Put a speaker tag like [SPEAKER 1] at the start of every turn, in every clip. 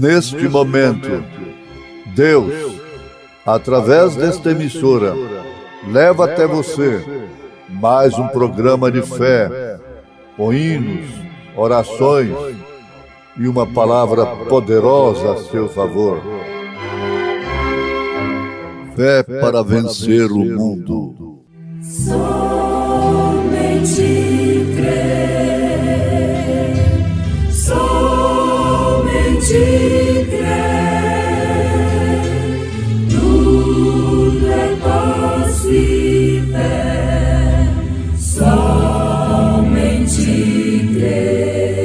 [SPEAKER 1] Neste momento, Deus, através desta emissora, leva até você mais um programa de fé, com hinos, orações e uma palavra poderosa a seu favor. Fé para vencer o mundo.
[SPEAKER 2] Somente crer, somente crer, tudo é possível, somente crer,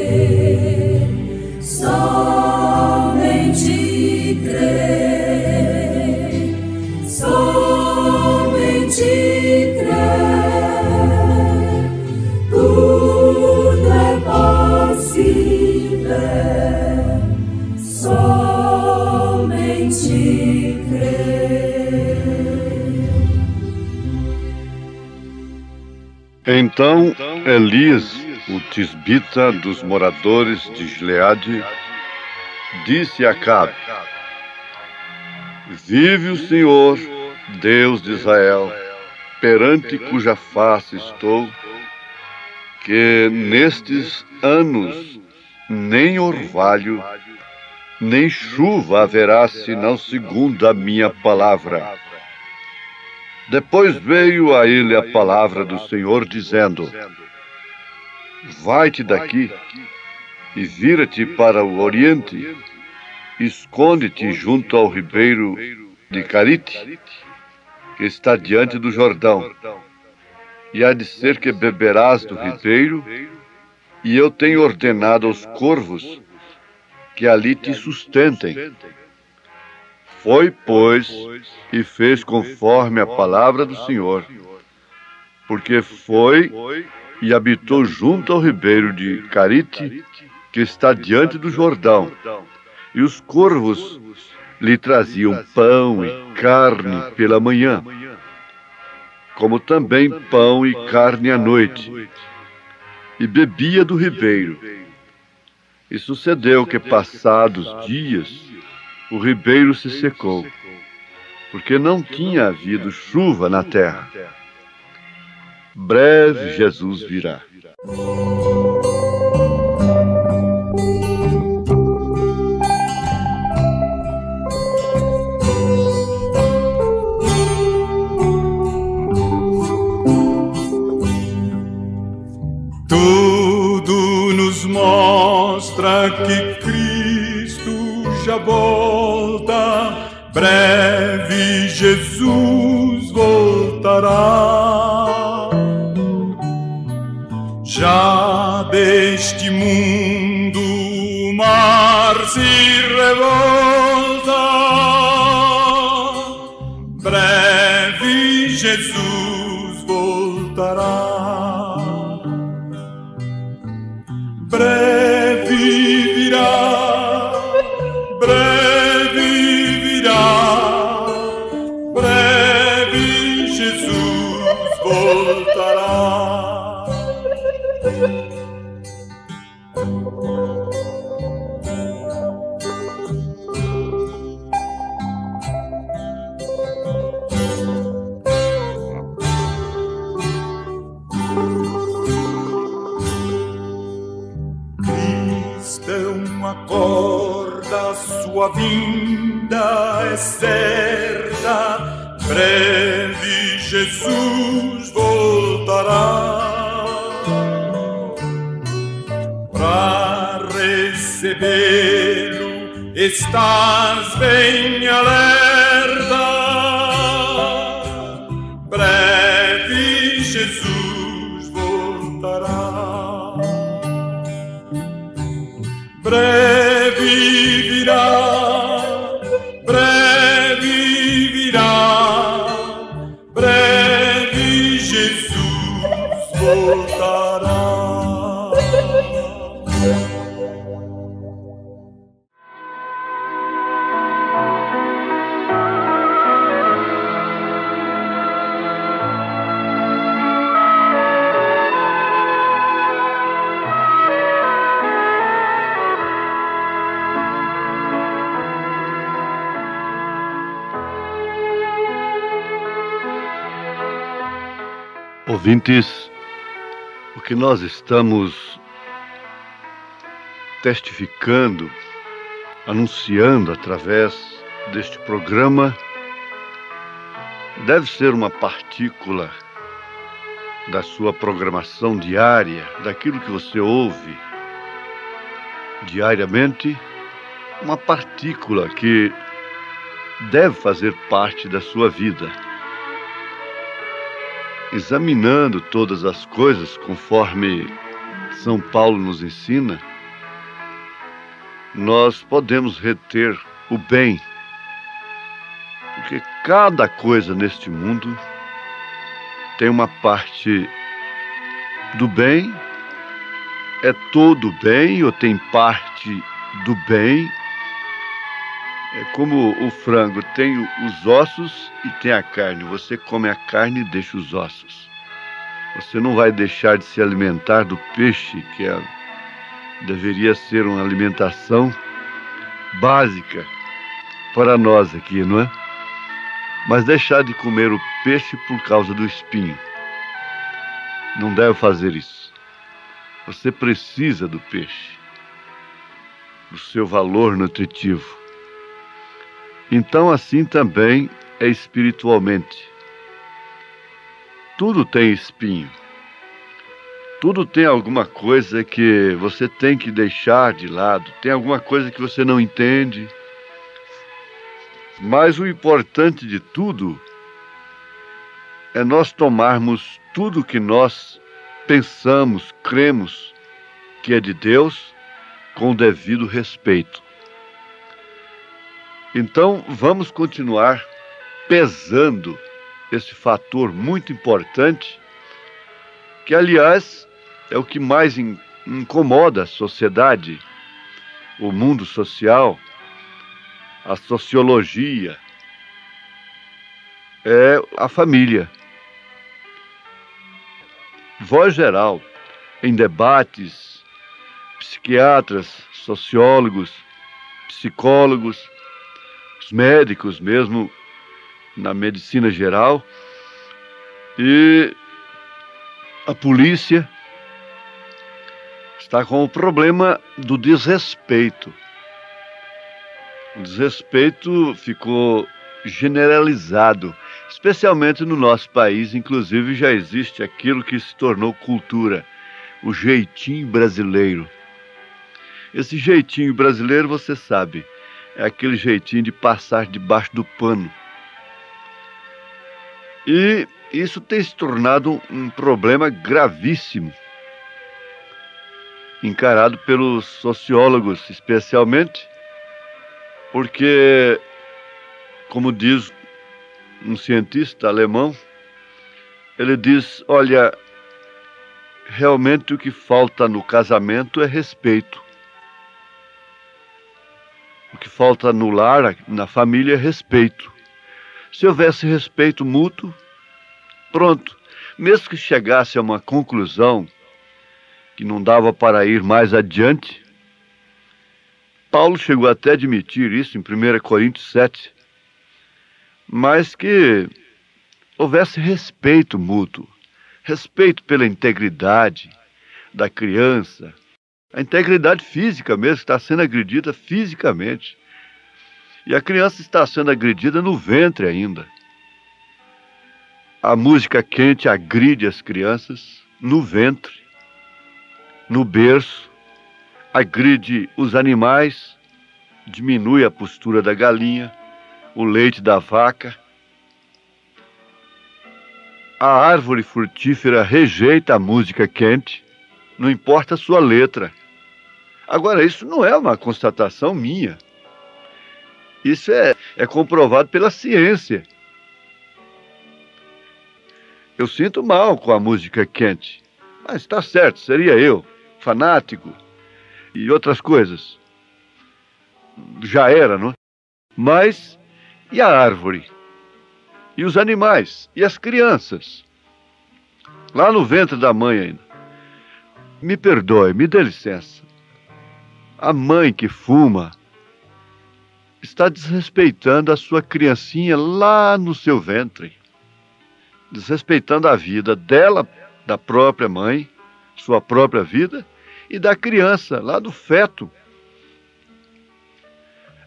[SPEAKER 2] somente crer, somente crer, tudo é possível, somente crer.
[SPEAKER 3] Então Elias, o tisbita dos moradores de Gileade, disse a Acabe: vive o Senhor, Deus de Israel, perante cuja face estou, que nestes anos nem orvalho, nem chuva haverá, senão segundo a minha palavra. Depois veio a ele a palavra do Senhor, dizendo: vai-te daqui e vira-te para o oriente, esconde-te junto ao ribeiro de Carite, que está diante do Jordão. E há de ser que beberás do ribeiro, e eu tenho ordenado aos corvos que ali te sustentem. Foi, pois, e fez conforme a palavra do Senhor, porque foi e habitou junto ao ribeiro de Carite, que está diante do Jordão, e os corvos lhe traziam pão e carne pela manhã, como também pão e carne à noite, e bebia do ribeiro. E sucedeu que, passados dias, o ribeiro se secou, porque não tinha havido chuva na terra. Breve Jesus virá.
[SPEAKER 4] Tudo nos mostra que Cristo já volta, breve Jesus voltará. Já deste mundo o mar se revolta, breve Jesus voltará. Breve virá, breve virá, breve Jesus voltará. Cristão, acorda, sua vinda é certa, breve Jesus voltará. Para recebê-lo estás bem alerta, breve Jesus voltará. Breve virá, breve virá, breve Jesus voltará.
[SPEAKER 3] Ouvintes, o que nós estamos testificando, anunciando através deste programa, deve ser uma partícula da sua programação diária, daquilo que você ouve diariamente, uma partícula que deve fazer parte da sua vida. Examinando todas as coisas, conforme São Paulo nos ensina, nós podemos reter o bem, porque cada coisa neste mundo tem uma parte do bem, é todo bem ou tem parte do bem. É como o frango, tem os ossos e tem a carne. Você come a carne e deixa os ossos. Você não vai deixar de se alimentar do peixe, que deveria ser uma alimentação básica para nós aqui, não é? Mas deixar de comer o peixe por causa do espinho. Não deve fazer isso. Você precisa do peixe, do seu valor nutritivo. Então, assim também é espiritualmente. Tudo tem espinho. Tudo tem alguma coisa que você tem que deixar de lado. Tem alguma coisa que você não entende. Mas o importante de tudo é nós tomarmos tudo que nós pensamos, cremos que é de Deus, com o devido respeito. Então, vamos continuar pesando esse fator muito importante, que, aliás, é o que mais incomoda a sociedade, o mundo social, a sociologia, é a família. Voz geral, em debates, psiquiatras, sociólogos, psicólogos, os médicos mesmo, na medicina geral, e a polícia está com o problema do desrespeito. O desrespeito ficou generalizado, especialmente no nosso país. Inclusive já existe aquilo que se tornou cultura, o jeitinho brasileiro. Esse jeitinho brasileiro, você sabe, é aquele jeitinho de passar debaixo do pano. E isso tem se tornado um problema gravíssimo, encarado pelos sociólogos especialmente, porque, como diz um cientista alemão, ele diz, olha, realmente o que falta no casamento é respeito. O que falta no lar, na família, é respeito. Se houvesse respeito mútuo, pronto. Mesmo que chegasse a uma conclusão que não dava para ir mais adiante, Paulo chegou até a admitir isso em 1 Coríntios 7, mas que houvesse respeito mútuo, respeito pela integridade da criança, a integridade física mesmo, está sendo agredida fisicamente. E a criança está sendo agredida no ventre ainda. A música quente agride as crianças no ventre, no berço, agride os animais, diminui a postura da galinha, o leite da vaca. A árvore frutífera rejeita a música quente, não importa a sua letra. Agora, isso não é uma constatação minha. Isso é comprovado pela ciência. Eu sinto mal com a música quente, mas está certo, seria eu, fanático e outras coisas. Já era, não é? Mas, e a árvore? E os animais? E as crianças? Lá no ventre da mãe ainda. Me perdoe, me dê licença. A mãe que fuma está desrespeitando a sua criancinha lá no seu ventre. desrespeitando a vida dela, da própria mãe, sua própria vida, e da criança, lá do feto.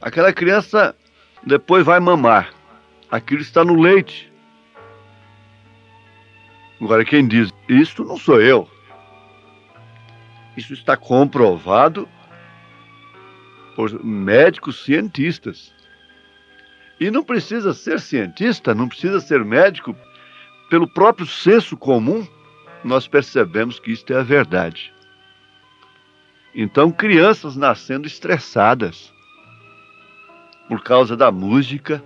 [SPEAKER 3] Aquela criança depois vai mamar. Aquilo está no leite. Agora, quem diz isso não sou eu. Isso está comprovado por médicos cientistas. E não precisa ser cientista, não precisa ser médico. Pelo próprio senso comum, nós percebemos que isto é a verdade. Então, crianças nascendo estressadas por causa da música,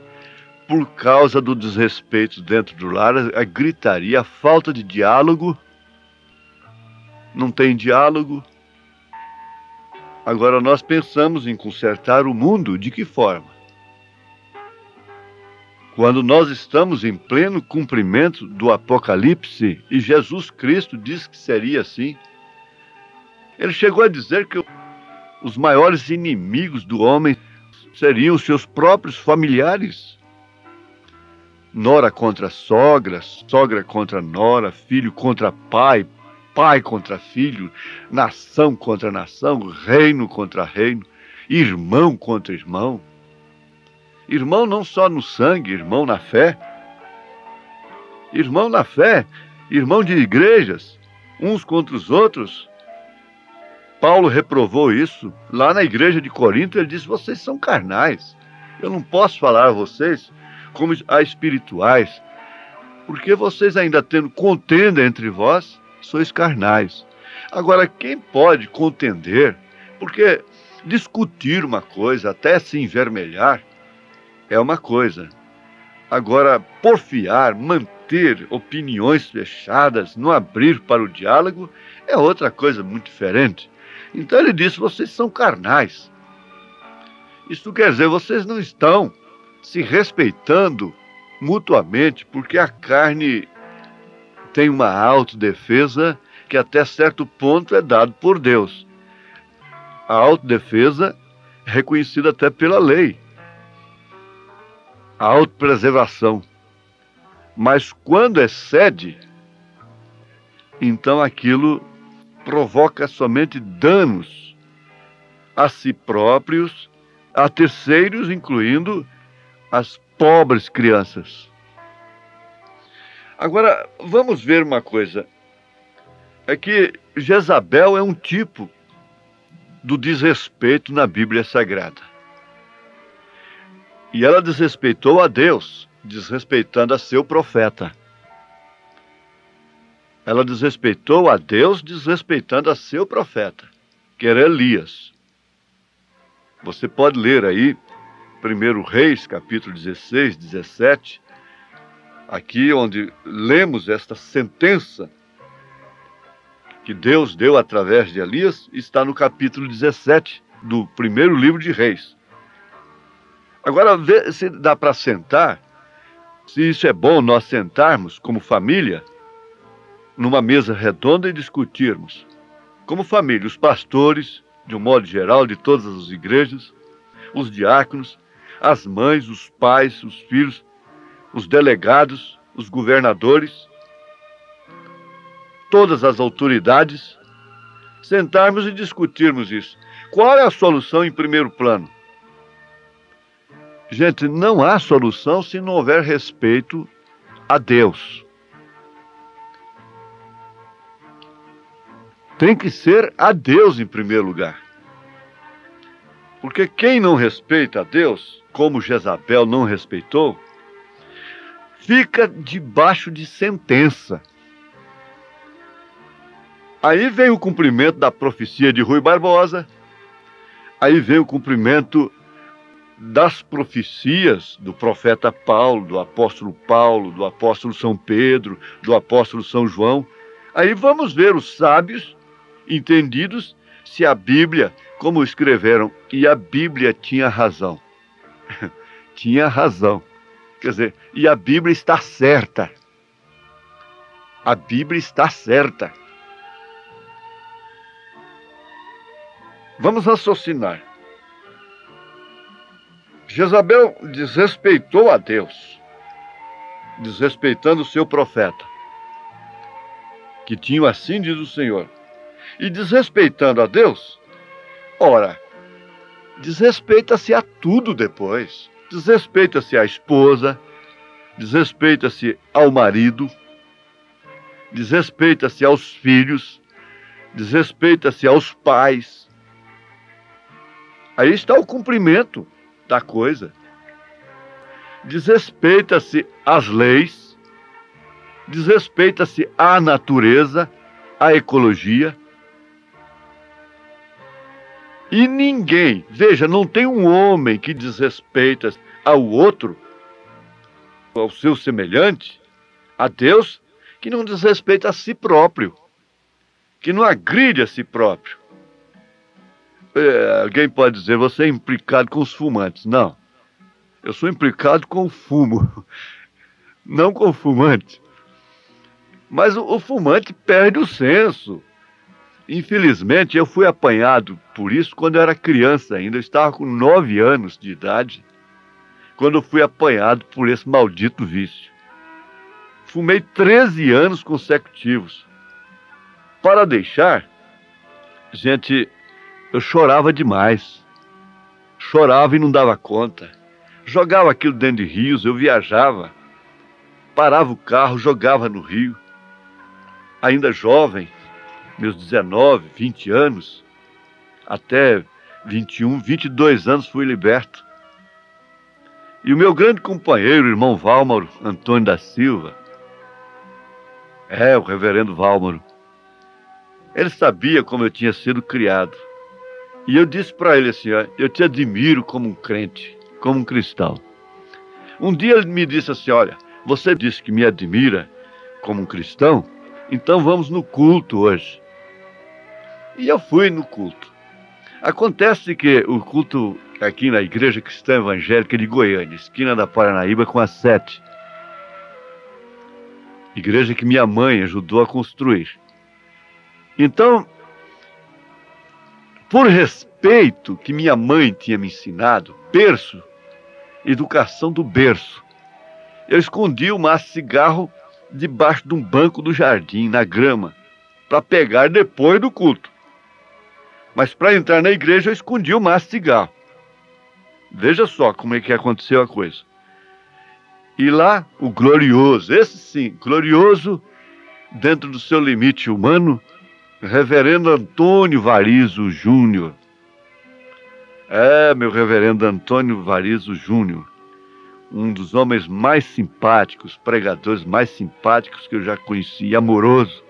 [SPEAKER 3] por causa do desrespeito dentro do lar, a gritaria, a falta de diálogo. Não tem diálogo. Agora nós pensamos em consertar o mundo de que forma? Quando nós estamos em pleno cumprimento do Apocalipse e Jesus Cristo diz que seria assim. Ele chegou a dizer que os maiores inimigos do homem seriam os seus próprios familiares. Nora contra sogra, sogra contra nora, filho contra pai, pai contra filho, nação contra nação, reino contra reino, irmão contra irmão. Irmão não só no sangue, irmão na fé. Irmão na fé, irmão de igrejas, uns contra os outros. Paulo reprovou isso. Lá na igreja de Corinto, ele disse, vocês são carnais. Eu não posso falar a vocês como a espirituais, porque vocês ainda tendo contenda entre vós, sois carnais. Agora, quem pode contender? Porque discutir uma coisa, até se envermelhar, é uma coisa. Agora, porfiar, manter opiniões fechadas, não abrir para o diálogo, é outra coisa muito diferente. Então ele disse, vocês são carnais. Isso quer dizer, vocês não estão se respeitando mutuamente, porque a carne tem uma autodefesa que até certo ponto é dado por Deus. A autodefesa é reconhecida até pela lei. A autopreservação. Mas quando excede, então aquilo provoca somente danos a si próprios, a terceiros, incluindo as pobres crianças. Agora, vamos ver uma coisa. É que Jezabel é um tipo do desrespeito na Bíblia Sagrada. E ela desrespeitou a Deus, desrespeitando a seu profeta. Ela desrespeitou a Deus, desrespeitando a seu profeta, que era Elias. Você pode ler aí, 1 Reis, capítulo 16, 17, aqui onde lemos esta sentença que Deus deu através de Elias, está no capítulo 17 do primeiro livro de Reis. Agora, vê se dá para sentar, se isso é bom nós sentarmos como família, numa mesa redonda e discutirmos. Como família, os pastores, de um modo geral, de todas as igrejas, os diáconos, as mães, os pais, os filhos, os delegados, os governadores, todas as autoridades, sentarmos e discutirmos isso. Qual é a solução em primeiro plano? Gente, não há solução se não houver respeito a Deus. Tem que ser a Deus em primeiro lugar. Porque quem não respeita a Deus, como Jezabel não respeitou, fica debaixo de sentença. Aí vem o cumprimento da profecia de Rui Barbosa, aí vem o cumprimento das profecias do profeta Paulo, do apóstolo São Pedro, do apóstolo São João. Aí vamos ver os sábios entendidos se a Bíblia, como escreveram, e a Bíblia tinha razão. Tinha razão. Quer dizer, e a Bíblia está certa. A Bíblia está certa. Vamos raciocinar. Jezabel desrespeitou a Deus. desrespeitando o seu profeta, que tinham assim diz o Senhor, e desrespeitando a Deus, ora, desrespeita-se a tudo depois. Desrespeita-se à esposa, desrespeita-se ao marido, desrespeita-se aos filhos, desrespeita-se aos pais. Aí está o cumprimento da coisa. Desrespeita-se às leis, desrespeita-se à natureza, à ecologia. E ninguém, veja, não tem um homem que desrespeita ao outro, ao seu semelhante, a Deus, que não desrespeita a si próprio, que não agride a si próprio. Alguém pode dizer, você é implicado com os fumantes. Não, eu sou implicado com o fumo, não com o fumante. Mas o fumante perde o senso. Infelizmente, eu fui apanhado por isso quando eu era criança ainda. Eu estava com 9 anos de idade, quando eu fui apanhado por esse maldito vício. Fumei 13 anos consecutivos. Para deixar, gente, eu chorava demais. Chorava e não dava conta. Jogava aquilo dentro de rios, eu viajava. Parava o carro, jogava no rio. Ainda jovem, meus 19, 20 anos, até 21, 22 anos fui liberto. E o meu grande companheiro, o irmão Válmaro Antônio da Silva, o reverendo Válmaro, ele sabia como eu tinha sido criado. E eu disse para ele assim, eu te admiro como um crente, como um cristão. Um dia ele me disse assim, olha, você disse que me admira como um cristão, então vamos no culto hoje. E eu fui no culto. Acontece que o culto aqui na Igreja Cristã Evangélica de Goiânia, esquina da Paranaíba com a 7. Igreja que minha mãe ajudou a construir. Então, por respeito que minha mãe tinha me ensinado, berço, educação do berço, eu escondi o maço de cigarro debaixo de um banco do jardim, na grama, para pegar depois do culto. Mas para entrar na igreja eu escondi o maço de cigarro. Veja só como é que aconteceu a coisa. E lá, o glorioso, esse sim, glorioso, dentro do seu limite humano, reverendo Antônio Varizo Júnior. Meu reverendo Antônio Varizo Júnior, um dos homens mais simpáticos, pregadores mais simpáticos que eu já conheci, amoroso.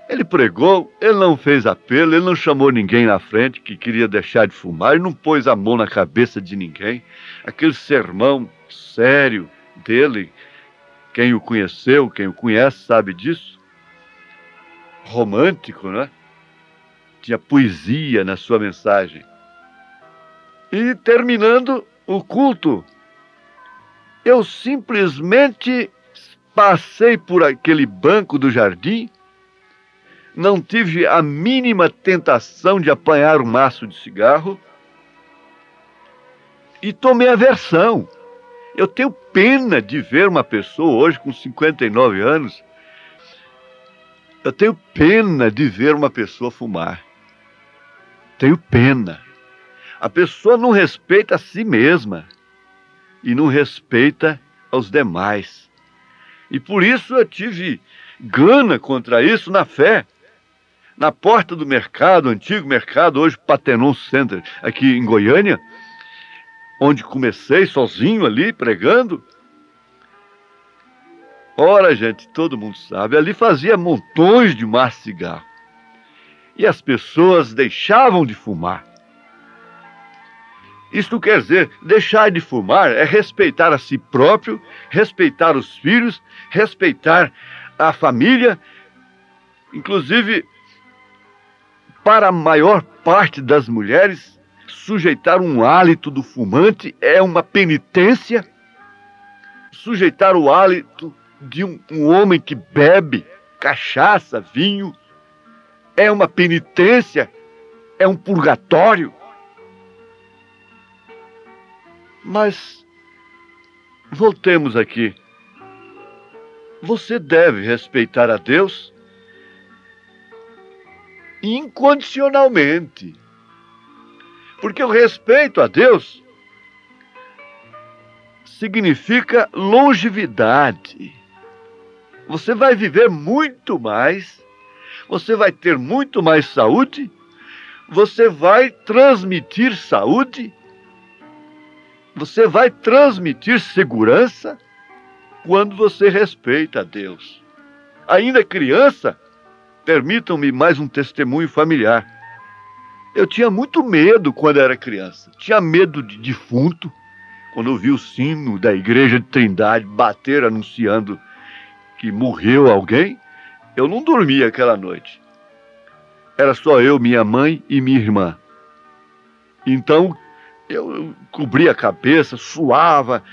[SPEAKER 3] Ele pregou, ele não fez apelo, ele não chamou ninguém na frente que queria deixar de fumar, ele não pôs a mão na cabeça de ninguém. Aquele sermão sério dele, quem o conheceu, quem o conhece sabe disso. Romântico, né? Tinha poesia na sua mensagem. E terminando o culto, eu simplesmente passei por aquele banco do jardim, não tive a mínima tentação de apanhar um maço de cigarro e tomei aversão. Eu tenho pena de ver uma pessoa hoje com 59 anos, eu tenho pena de ver uma pessoa fumar. Tenho pena. A pessoa não respeita a si mesma e não respeita aos demais. E por isso eu tive gana contra isso na fé. Na porta do mercado, antigo mercado, hoje Patenon Center, aqui em Goiânia, onde comecei sozinho ali pregando. Ora, gente, todo mundo sabe, ali fazia montões de maço de cigarro. E as pessoas deixavam de fumar. Isto quer dizer, deixar de fumar é respeitar a si próprio, respeitar os filhos, respeitar a família. Inclusive, para a maior parte das mulheres, sujeitar um hálito do fumante é uma penitência. Sujeitar o hálito de um homem que bebe cachaça, vinho, é uma penitência, é um purgatório. Mas voltemos aqui. Você deve respeitar a Deus incondicionalmente. Porque o respeito a Deus significa longevidade. Você vai viver muito mais, você vai ter muito mais saúde, você vai transmitir saúde, você vai transmitir segurança quando você respeita a Deus. Ainda criança, permitam-me mais um testemunho familiar. Eu tinha muito medo quando era criança. Tinha medo de defunto. Quando eu vi o sino da igreja de Trindade bater anunciando que morreu alguém, eu não dormia aquela noite. Era só eu, minha mãe e minha irmã. Então, eu cobria a cabeça, suava.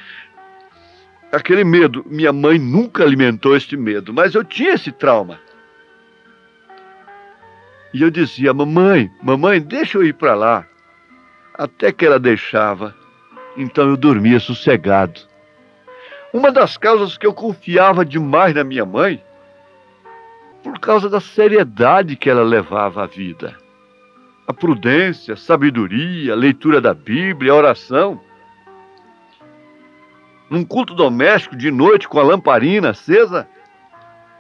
[SPEAKER 3] Aquele medo, minha mãe nunca alimentou este medo, mas eu tinha esse trauma. E eu dizia, mamãe, deixa eu ir para lá. Até que ela deixava. Então eu dormia sossegado. Uma das causas que eu confiava demais na minha mãe, por causa da seriedade que ela levava à vida. A prudência, a sabedoria, a leitura da Bíblia, a oração. Num culto doméstico de noite com a lamparina acesa,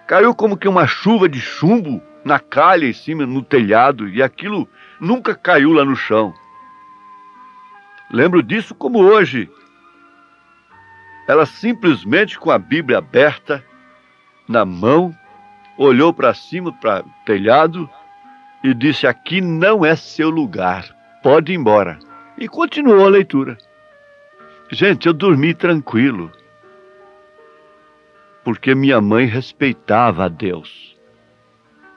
[SPEAKER 3] caiu como que uma chuva de chumbo na calha em cima, no telhado, e aquilo nunca caiu lá no chão. Lembro disso como hoje. Ela simplesmente, com a Bíblia aberta na mão, olhou para cima, para o telhado, e disse, aqui não é seu lugar, pode ir embora. E continuou a leitura. Gente, eu dormi tranquilo, porque minha mãe respeitava a Deus.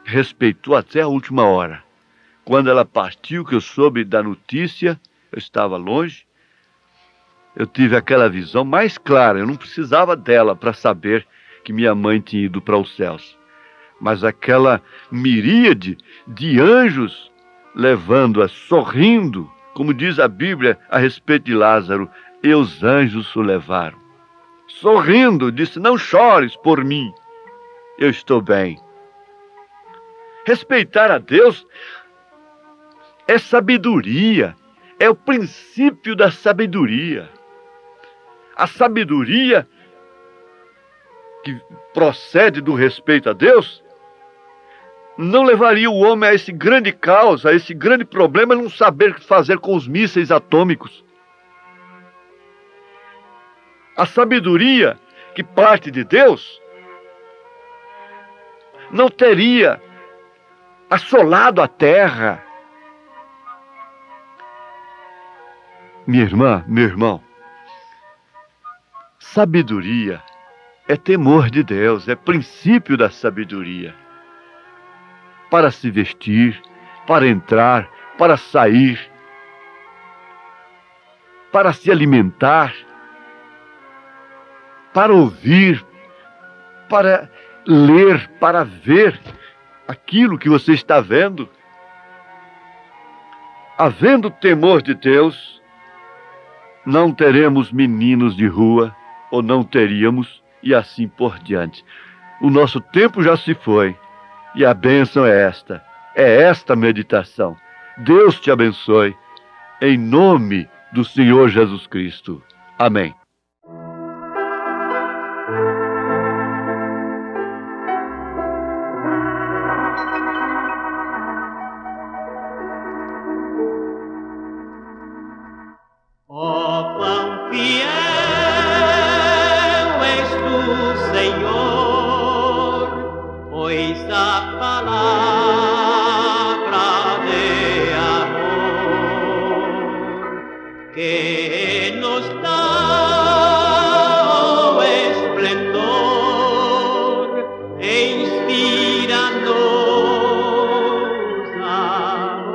[SPEAKER 3] Respeitou até a última hora. Quando ela partiu, que eu soube da notícia, eu estava longe, eu tive aquela visão mais clara. Eu não precisava dela para saber que minha mãe tinha ido para os céus. Mas aquela miríade de anjos levando-a, sorrindo, como diz a Bíblia a respeito de Lázaro, e os anjos o levaram. Sorrindo, disse, não chores por mim, eu estou bem. Respeitar a Deus é sabedoria, é o princípio da sabedoria. A sabedoria que procede do respeito a Deus não levaria o homem a esse grande caos, a esse grande problema, não saber o que fazer com os mísseis atômicos. A sabedoria que parte de Deus não teria assolado a terra. Minha irmã, meu irmão, sabedoria é temor de Deus, é princípio da sabedoria. Para se vestir, para entrar, para sair, para se alimentar, para ouvir, para ler, para ver aquilo que você está vendo. Havendo temor de Deus, não teremos meninos de rua, ou não teríamos, e assim por diante. O nosso tempo já se foi, e a bênção é esta meditação. Deus te abençoe, em nome do Senhor Jesus Cristo. Amém.
[SPEAKER 5] Ó, quão fiel és tu, Senhor, pois a palavra de amor que nos dá o esplendor e inspira-nos amor.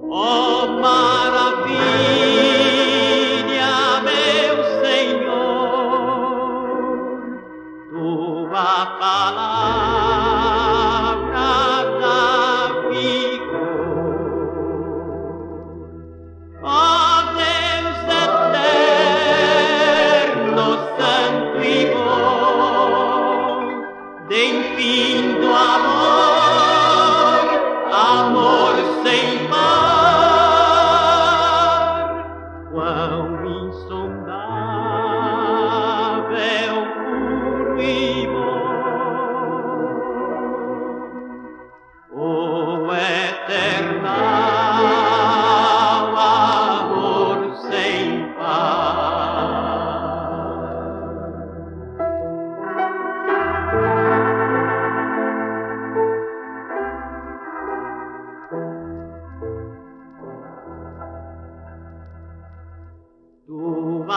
[SPEAKER 5] Ó maravilha, meu Senhor, tua palavra dá vigor. Ó Deus,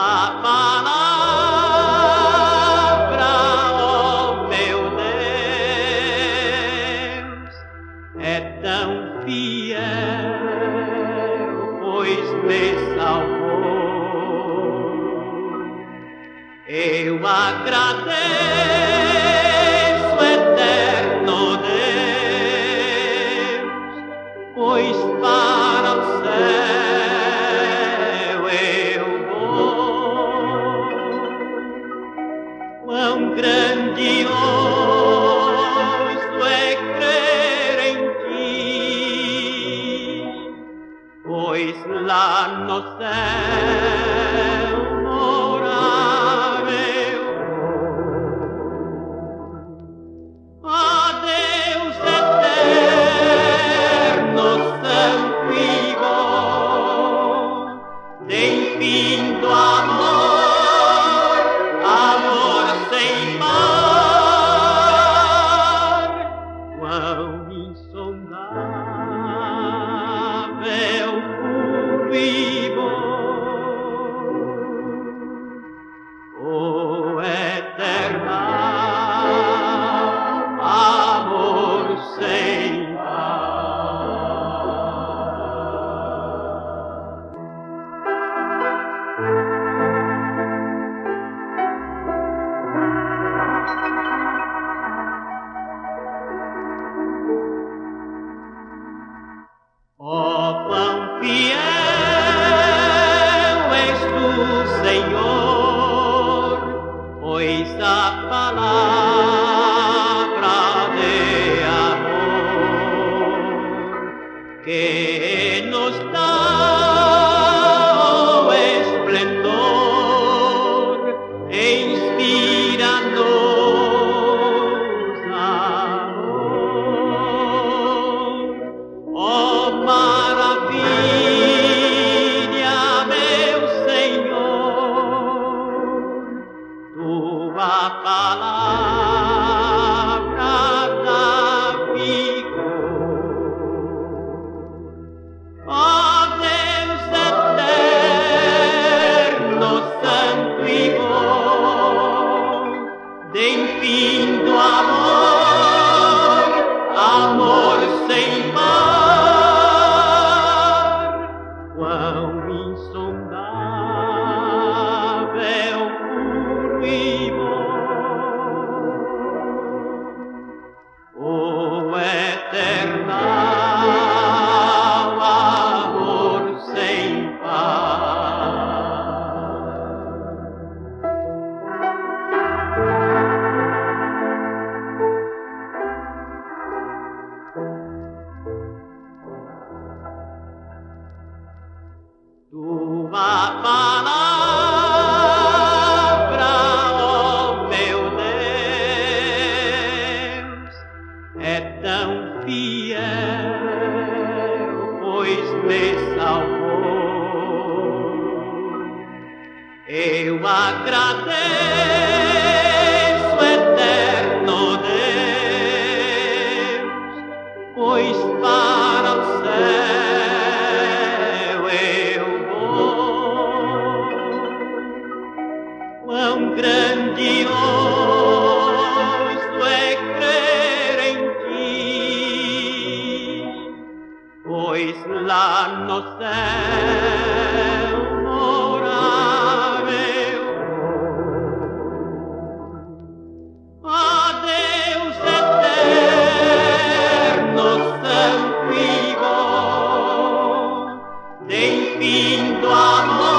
[SPEAKER 5] tua palavra, ó meu Deus, é tão fiel, pois me salvou. Eu agradeço, eterno Deus, pois para o céu eu vou. Quão grandioso é crer em ti, pois lá no céu morar eu vou. Ó Deus eterno, santo e bom, tem vindo amor, amor sem par, quão insondável, puro e bom, o eterno amor sem ó quão fiel és tu, Senhor, pois a palavra de amor que nos dá o esplendor inspira-nos amor. Ó maravilha, meu Senhor, tua palavra dá vigor. Ó Deus eterno, santo e bom, tem vindo amor, amor sem par, quão insondável, puro e bom, o eterno amor sem par. Tua palavra, ó meu Deus, é tão fiel, pois me salvou. Eu agradeço, eterno Deus, pois para o céu eu vou. Quão grandioso é crer em ti, pois lá no céu morar eu vou. Ó Deus eterno, santo e bom, tem vindo amor,